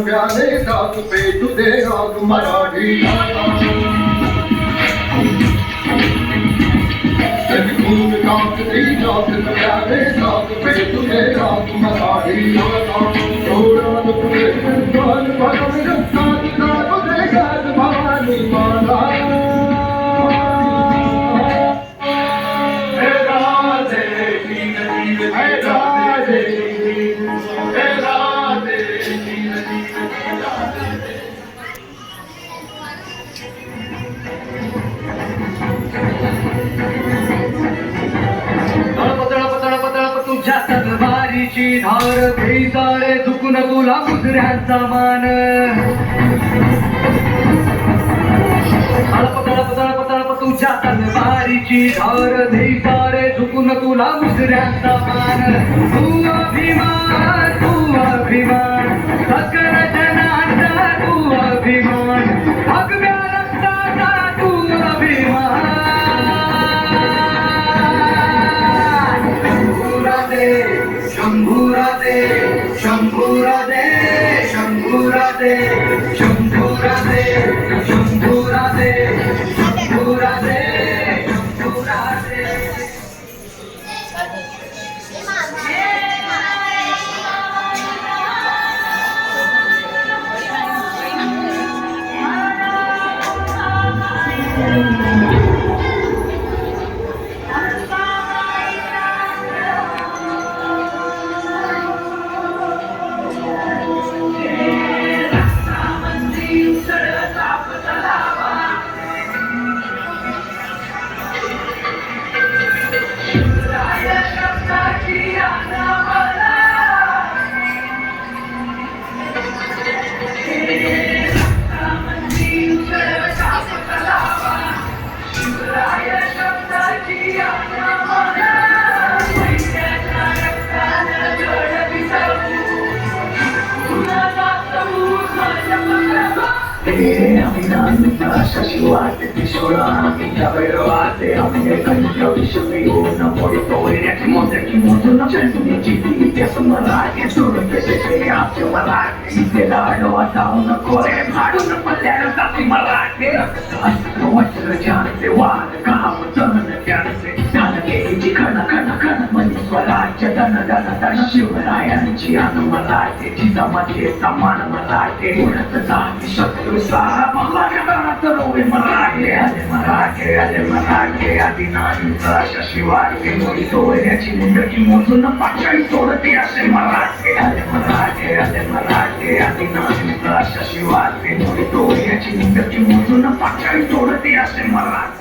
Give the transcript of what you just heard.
प्यारे साथ पे तुझे राग मराठी प्यारे साथ पे तुझे राग मराठी भवानी माला तुझ्या तलवारीची धार भेसाळे चुकून तुला मुजऱ्यांचा मान तळप तळप तळप तळप तुझ्या तलवारीची धार भेसाळे चुकून तुला मुजऱ्यांचा मान तू अभिमान सकल जनाचा तू अभिमान भगव्या रक्ताचा तू अभिमान शंभूराधे शंभूराधे शंभूराधे शंभूराधे शंभूराधे शंभूराधे शंभूराधे Shashiwate, Tishora, Taveroate, American Show, no more story, next month, no chance to meet you, just some like, so the Pacific after my life, instead I know I down the Korean, I don't know what that is, nothing my life, no one to the chance, they want to come with some of the chances, Dana Gage, Kana, money for life, Dana, Shiva, I am Chiana, my life, it's a much, it's a man of my life, it's a time, shut to Sahara, my life, Marathi, आधी नाही भाषा शिवाय मोठी सोयऱ्याची मुंडकी मोजून पाचाळी सोडते असे मराठी आले मराठी आधी नाही भाषा शिवाय मोठी सोयऱ्याची मुंडकी मोजून पाचाळी सोडते असे मराठी